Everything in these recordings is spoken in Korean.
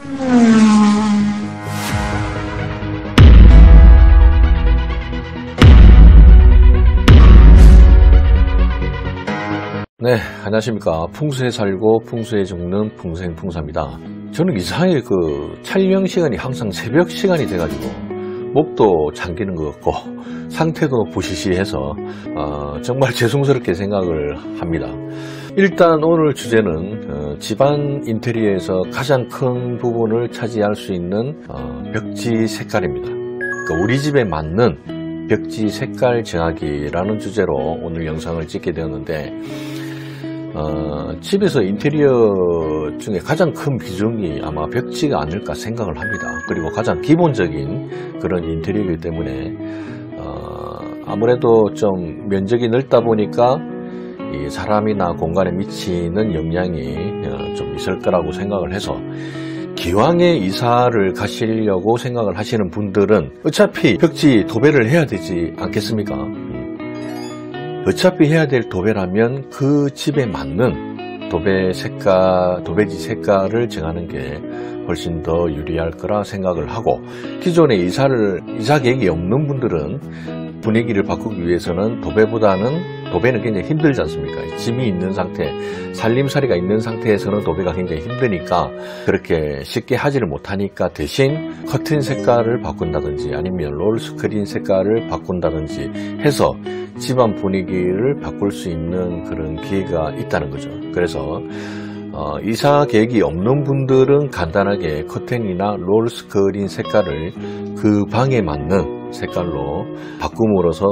네, 안녕하십니까. 풍수에 살고 풍수에 죽는 풍생풍사입니다. 저는 이상하게 촬영 시간이 항상 새벽 시간이 돼가지고 목도 잠기는 것 같고 상태도 부시시해서 정말 죄송스럽게 생각을 합니다. 일단 오늘 주제는 집안 인테리어에서 가장 큰 부분을 차지할 수 있는 벽지 색깔입니다. 그러니까 우리 집에 맞는 벽지 색깔 정하기라는 주제로 오늘 영상을 찍게 되었는데, 집에서 인테리어 중에 가장 큰 비중이 아마 벽지가 아닐까 생각을 합니다. 그리고 가장 기본적인 그런 인테리어이기 때문에 아무래도 좀 면적이 넓다 보니까 이 사람이나 공간에 미치는 영향이 좀 있을 거라고 생각을 해서, 기왕에 이사를 가시려고 생각을 하시는 분들은 어차피 벽지 도배를 해야 되지 않겠습니까? 어차피 해야 될 도배라면 그 집에 맞는 도배지 색깔을 정하는 게 훨씬 더 유리할 거라 생각을 하고, 기존에 이사 계획이 없는 분들은 분위기를 바꾸기 위해서는 도배는 굉장히 힘들지 않습니까? 짐이 있는 상태, 살림살이가 있는 상태에서는 도배가 굉장히 힘드니까 그렇게 쉽게 하지를 못하니까 대신 커튼 색깔을 바꾼다든지 아니면 롤 스크린 색깔을 바꾼다든지 해서 집안 분위기를 바꿀 수 있는 그런 기회가 있다는 거죠. 그래서 이사 계획이 없는 분들은 간단하게 커튼이나 롤 스크린 색깔을 그 방에 맞는 색깔로 바꿈으로써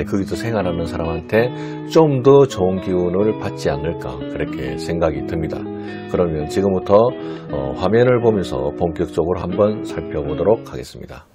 거기서 생활하는 사람한테 좀 더 좋은 기운을 받지 않을까, 그렇게 생각이 듭니다. 그러면 지금부터 화면을 보면서 본격적으로 한번 살펴보도록 하겠습니다.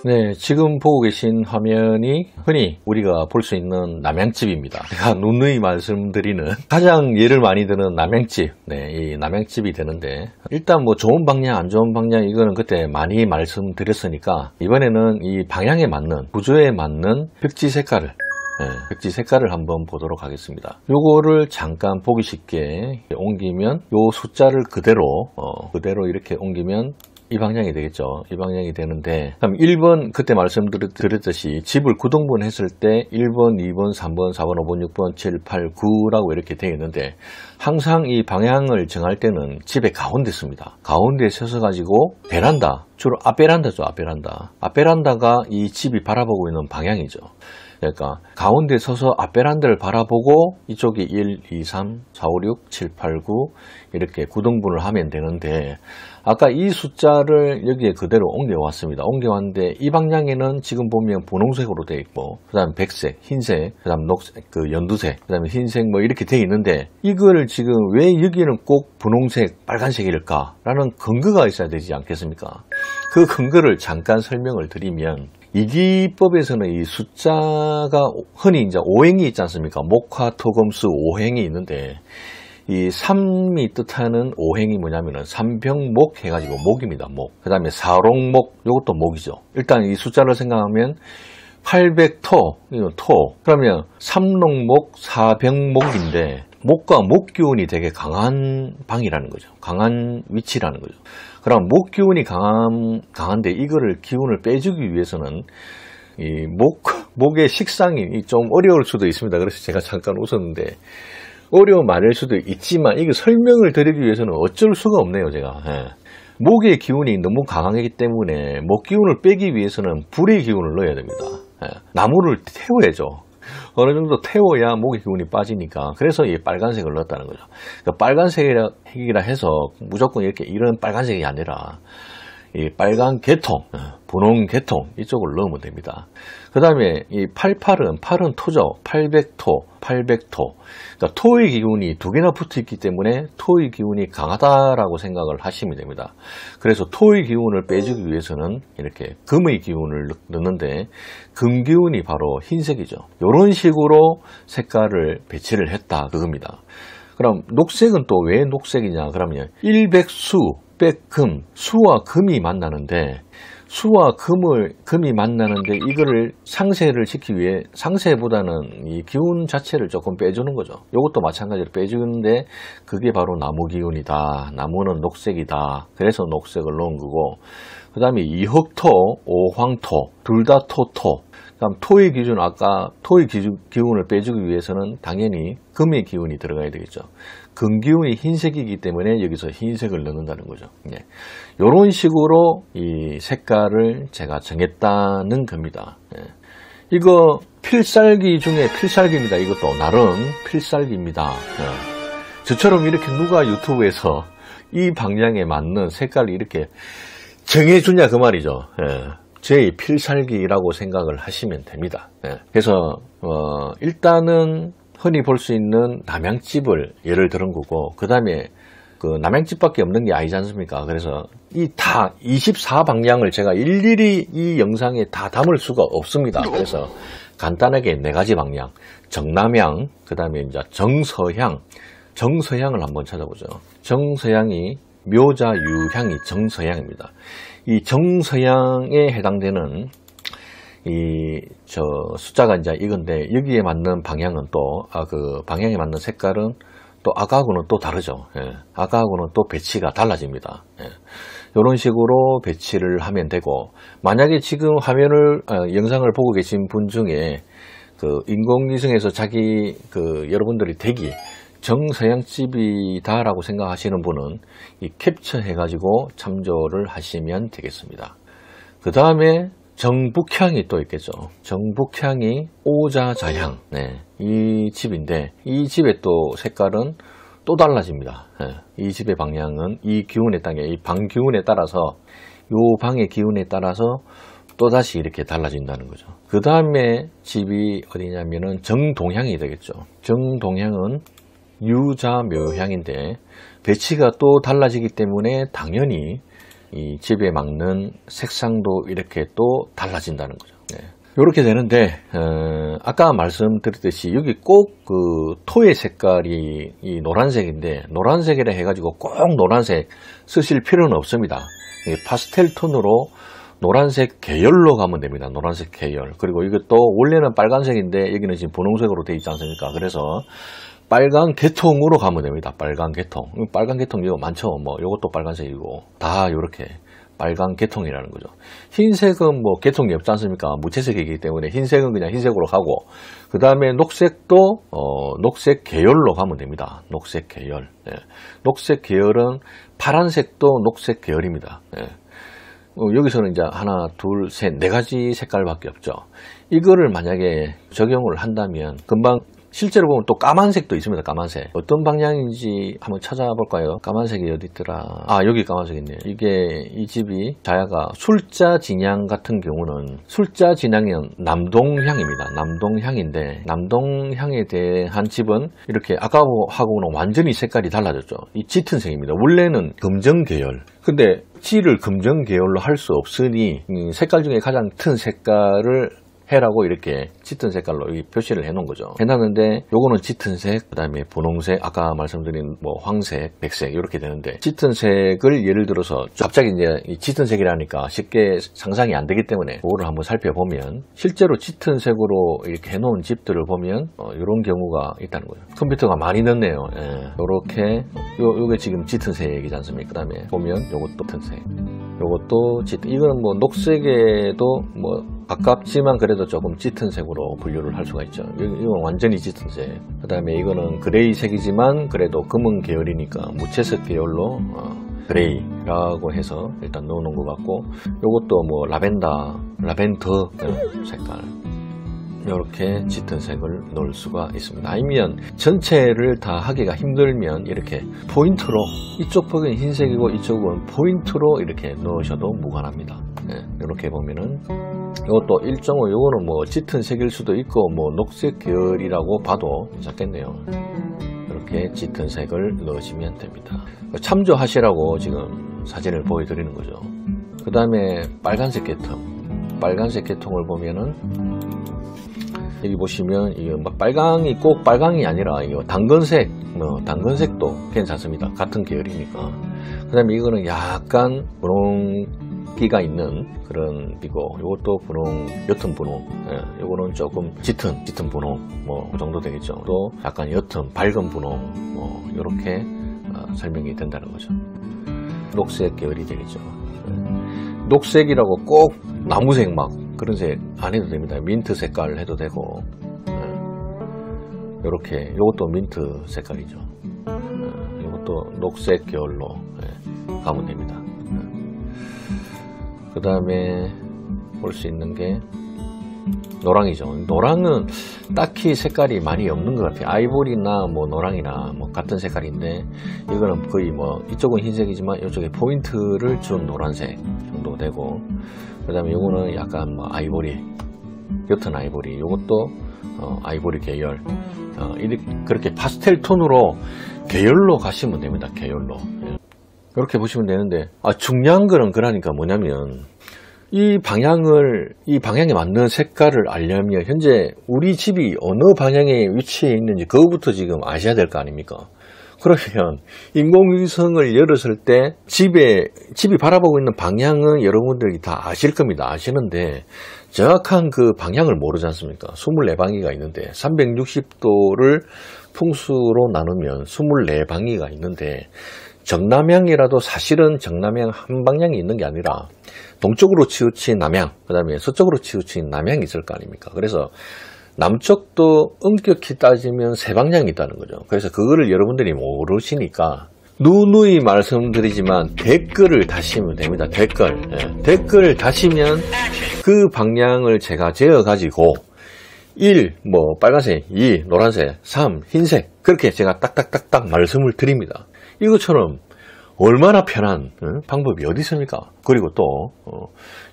네, 지금 보고 계신 화면이 흔히 우리가 볼 수 있는 남양집입니다. 제가 누누이 말씀드리는 가장 예를 많이 드는 남양집, 이 남양집이 되는데, 일단 뭐 좋은 방향 안 좋은 방향 이거는 그때 많이 말씀드렸으니까 이번에는 이 방향에 맞는, 구조에 맞는 벽지 색깔을 한번 보도록 하겠습니다. 요거를 잠깐 보기 쉽게 옮기면, 요 숫자를 그대로 이렇게 옮기면 이 방향이 되겠죠. 이 방향이 되는데, 그럼 1번, 그때 말씀드렸듯이 집을 구등분 했을 때 1번, 2번, 3번, 4번, 5번, 6번, 7, 8, 9라고 이렇게 되어 있는데, 항상 이 방향을 정할 때는 집의 가운데 씁니다. 가운데에 서서 가지고 베란다, 주로 앞베란다죠. 앞베란다가 이 집이 바라보고 있는 방향이죠. 그러니까 가운데 서서 앞베란다를 바라보고 이쪽이 1, 2, 3, 4, 5, 6, 7, 8, 9 이렇게 구등분을 하면 되는데, 아까 이 숫자를 여기에 그대로 옮겨왔습니다. 옮겨왔는데 이 방향에는 지금 보면 분홍색으로 되어 있고, 그 다음에 백색, 흰색, 그 다음에 녹색, 연두색, 그 다음에 흰색 뭐 이렇게 되어 있는데, 이걸 지금 왜 여기는 꼭 분홍색, 빨간색일까? 라는 근거가 있어야 되지 않겠습니까? 그 근거를 잠깐 설명을 드리면, 이기법에서는 이 숫자가 흔히 이제 오행이 있지 않습니까? 목화, 토, 금, 수 오행이 있는데, 이 3이 뜻하는 오행이 뭐냐면은 삼병목 해가지고 목입니다. 목. 그 다음에 사롱목, 요것도 목이죠. 일단 이 숫자를 생각하면 800토, 이건 토. 그러면 삼롱목, 사병목인데, 목과 목 기운이 되게 강한 방이라는 거죠. 강한 위치라는 거죠. 그럼 목 기운이 강한데 이거를 기운을 빼주기 위해서는 이 목의 식상이 좀 어려울 수도 있습니다. 그래서 제가 잠깐 웃었는데, 어려운 말일 수도 있지만 이거 설명을 드리기 위해서는 어쩔 수가 없네요, 제가. 목의 기운이 너무 강하기 때문에 목 기운을 빼기 위해서는 불의 기운을 넣어야 됩니다. 나무를 태워야죠. 어느 정도 태워야 목의 기운이 빠지니까. 그래서 이 빨간색을 넣었다는 거죠. 그러니까 빨간색이라 해서 무조건 이런 빨간색이 아니라 이 빨간 계통, 분홍 계통 이쪽을 넣으면 됩니다. 그 다음에 이 88은 토죠. 800토. 그러니까 토의 기운이 두 개나 붙어 있기 때문에 토의 기운이 강하다라고 생각을 하시면 됩니다. 그래서 토의 기운을 빼주기 위해서는 이렇게 금의 기운을 넣는데, 금 기운이 바로 흰색이죠. 이런 식으로 색깔을 배치를 했다, 그겁니다. 그럼 녹색은 또 왜 녹색이냐? 그러면 일백수, 백금, 수와 금이 만나는데, 수와 금이 만나는데 이거를 상쇄를 시키기 위해 상쇄보다는 이 기운 자체를 조금 빼주는 거죠. 이것도 마찬가지로 빼주는데 그게 바로 나무 기운이다. 나무는 녹색이다. 그래서 녹색을 넣은 거고, 그 다음에 이흑토, 오황토, 둘 다 토. 그다음 토의 기준, 아까 토의 기운을 빼주기 위해서는 당연히 금의 기운이 들어가야 되겠죠. 금 기운이 흰색이기 때문에 여기서 흰색을 넣는다는 거죠. 예. 이런 식으로 이 색깔을 제가 정했다는 겁니다. 예. 이거 필살기 중에 필살기입니다. 이것도 나름 필살기입니다. 예. 저처럼 이렇게 누가 유튜브에서 이 방향에 맞는 색깔을 이렇게 정해주냐 그 말이죠. 예. 제 필살기라고 생각을 하시면 됩니다. 예. 그래서 일단은 흔히 볼 수 있는 남양집을 예를 들은 거고, 그 다음에 그 남양집밖에 없는 게 아니지 않습니까? 그래서 이 다 24방향을 제가 일일이 이 영상에 다 담을 수가 없습니다. 그래서 간단하게 4가지 방향, 정남향, 그 다음에 이제 정서향을 한번 찾아보죠. 정서향이 묘자유향이 정서향입니다. 이 정서향에 해당되는 숫자가 이제 이건데, 여기에 맞는 방향은 또, 그 방향에 맞는 색깔은 또 아까하고는 또 다르죠. 예. 아까하고는 또 배치가 달라집니다. 예. 이런 식으로 배치를 하면 되고, 만약에 지금 영상을 보고 계신 분 중에 그 인공위성에서 여러분들이 댁이 정서향집이다라고 생각하시는 분은 이 캡처해가지고 참조를 하시면 되겠습니다. 그 다음에 정북향이 또 있겠죠. 정북향이 오자자향. 네, 이 집인데, 이 집의 또 색깔은 또 달라집니다. 네, 이 집의 방향은 이 기운의 이 방 기운에 따라서, 이 방의 기운에 따라서 또다시 이렇게 달라진다는 거죠. 그 다음에 집이 어디냐면은 정동향이 되겠죠. 정동향은 유자묘향인데 배치가 또 달라지기 때문에 당연히 이 집에 맞는 색상도 이렇게 또 달라진다는 거죠. 네. 이렇게 되는데 아까 말씀드렸듯이 여기 꼭 그 토의 색깔이 이 노란색인데, 노란색이라 해가지고 꼭 노란색 쓰실 필요는 없습니다. 파스텔 톤으로 노란색 계열로 가면 됩니다. 노란색 계열. 그리고 이것도 원래는 빨간색인데 여기는 지금 분홍색으로 되어 있지 않습니까? 그래서 빨간 계통으로 가면 됩니다. 빨간 계통. 빨간 계통 이거 많죠. 뭐 이것도 빨간색이고 다 이렇게 빨간 계통이라는 거죠. 흰색은 뭐 계통이 없지 않습니까? 무채색이기 때문에 흰색은 그냥 흰색으로 가고, 그 다음에 녹색도 녹색 계열로 가면 됩니다. 녹색 계열. 예. 녹색 계열은 파란색도 녹색 계열입니다. 예. 여기서는 이제 하나, 둘, 셋, 4가지 색깔밖에 없죠. 이거를 만약에 적용을 한다면 금방 실제로 보면 또 까만색도 있습니다. 까만색. 어떤 방향인지 한번 찾아볼까요? 까만색이 어디 있더라? 여기 까만색 있네요. 이 집이 자야가 술자 진양 같은 경우는, 술자 진양은 남동향입니다. 남동향인데, 남동향에 대한 집은 이렇게 아까하고는 완전히 색깔이 달라졌죠. 이 짙은 색입니다. 원래는 금정 계열. 근데 지를 금정 계열로 할 수 없으니 색깔 중에 가장 큰 색깔을 해라고 이렇게 짙은 색깔로 표시를 해 놓은 거죠. 해놨는데 요거는 짙은 색, 그 다음에 분홍색, 아까 말씀드린 뭐 황색, 백색 이렇게 되는데, 짙은 색을 예를 들어서 갑자기 이제 이 짙은 색이라니까 쉽게 상상이 안 되기 때문에 그거를 한번 살펴보면, 실제로 짙은 색으로 이렇게 해 놓은 집들을 보면 이런 경우가 있다는 거죠. 컴퓨터가 많이 넣네요. 예. 요렇게 요게 지금 짙은 색이지 않습니까? 그 다음에 보면 요것도 짙은 색, 요것도 짙은, 이거는 뭐 녹색에도 뭐 가깝지만 그래도 조금 짙은 색으로 분류를 할 수가 있죠. 이건 완전히 짙은 색. 그 다음에 이거는 그레이 색이지만 그래도 금은 계열이니까 무채색 계열로 그레이라고 해서 일단 넣어놓은 것 같고, 요것도 뭐 라벤더 색깔, 이렇게 짙은 색을 넣을 수가 있습니다. 아니면 전체를 다 하기가 힘들면 이렇게 포인트로, 이쪽 폭은 흰색이고 이쪽은 포인트로 이렇게 넣으셔도 무관합니다. 네, 이렇게 보면은 이것도 일종의, 요거는 뭐 짙은 색일 수도 있고 뭐 녹색 계열이라고 봐도 괜찮겠네요. 이렇게 짙은 색을 넣으시면 됩니다. 참조하시라고 지금 사진을 보여드리는 거죠. 그 다음에 빨간색 계통. 빨간색 계통을 보면은 여기 보시면 이거 막 빨강이 꼭 빨강이 아니라 이거 당근색, 당근색도 괜찮습니다. 같은 계열이니까. 그 다음에 이거는 약간 붉은기가 있는 그런 비고, 요것도 분홍, 옅은 분홍, 예, 요거는 조금 짙은 분홍, 뭐 그 정도 되겠죠. 또 약간 옅은 밝은 분홍, 뭐 요렇게 설명이 된다는 거죠. 녹색 계열이 되겠죠. 예. 녹색이라고 꼭 나무색 막 그런 색 안 해도 됩니다. 민트 색깔 해도 되고, 요렇게 요것도 민트 색깔이죠. 요것도 녹색 계열로 가면 됩니다. 그 다음에 볼 수 있는 게 노랑이죠. 노랑은 딱히 색깔이 많이 없는 것 같아요. 아이보리나 뭐 노랑이나 뭐 같은 색깔인데, 이거는 거의 뭐 이쪽은 흰색이지만 이쪽에 포인트를 준 노란색 정도 되고, 그 다음에 요거는 약간 뭐 아이보리, 옅은 아이보리, 요것도 아이보리 계열, 그렇게 파스텔 톤으로 계열로 가시면 됩니다. 계열로. 이렇게 보시면 되는데, 중요한 거는 그러니까 뭐냐면, 이 방향에 맞는 색깔을 알려면 현재 우리 집이 어느 방향에 위치해 있는지 그거부터 지금 아셔야 될 거 아닙니까? 그러면 인공위성을 열었을 때 집이 바라보고 있는 방향은 여러분들이 다 아실 겁니다. 아시는데 정확한 그 방향을 모르지 않습니까? 24방위가 있는데 360도를 풍수로 나누면 24방위가 있는데, 정남향이라도 사실은 정남향 한 방향이 있는 게 아니라 동쪽으로 치우친 남향, 그 다음에 서쪽으로 치우친 남향이 있을 거 아닙니까? 그래서 남쪽도 엄격히 따지면 세 방향이 있다는 거죠. 그래서 그거를 여러분들이 모르시니까 누누이 말씀드리지만 댓글을 다시면 됩니다. 댓글을 다시면 그 방향을 제가 재어가지고 1, 뭐 빨간색, 2, 노란색, 3, 흰색, 그렇게 제가 딱딱딱딱 말씀을 드립니다. 이것처럼 얼마나 편한 방법이 어디 있습니까? 그리고 또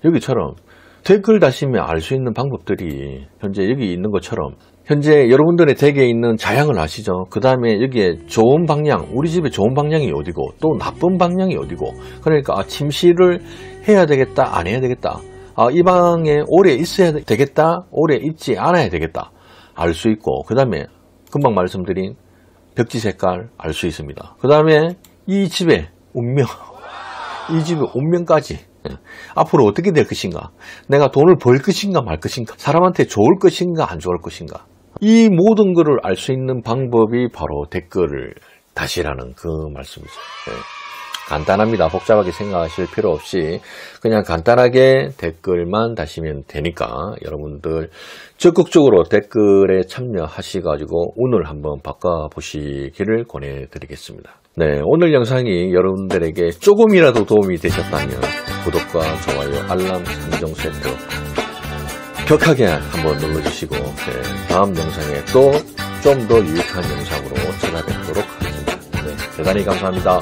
여기처럼 댓글 다시면 알 수 있는 방법들이 현재 여기 있는 것처럼, 현재 여러분들의 댁에 있는 자향을 아시죠? 그 다음에 여기에 좋은 방향, 우리 집에 좋은 방향이 어디고 또 나쁜 방향이 어디고, 그러니까 침실을 해야 되겠다 안 해야 되겠다, 이 방에 오래 있어야 되겠다 오래 있지 않아야 되겠다 알 수 있고, 그 다음에 금방 말씀드린 벽지 색깔 알 수 있습니다. 그 다음에 이 집의 운명, 이 집의 운명까지, 앞으로 어떻게 될 것인가, 내가 돈을 벌 것인가 말 것인가, 사람한테 좋을 것인가 안 좋을 것인가, 이 모든 것을 알 수 있는 방법이 바로 댓글을 다시라는 그 말씀이죠. 간단합니다. 복잡하게 생각하실 필요 없이 그냥 간단하게 댓글만 다시면 되니까 여러분들 적극적으로 댓글에 참여하셔가지고 운을 한번 바꿔보시기를 권해드리겠습니다. 네, 오늘 영상이 여러분들에게 조금이라도 도움이 되셨다면 구독과 좋아요, 알람 설정 세트 격하게 한번 눌러주시고, 다음 영상에 또 좀 더 유익한 영상으로 찾아뵙도록 하겠습니다. 네, 대단히 감사합니다.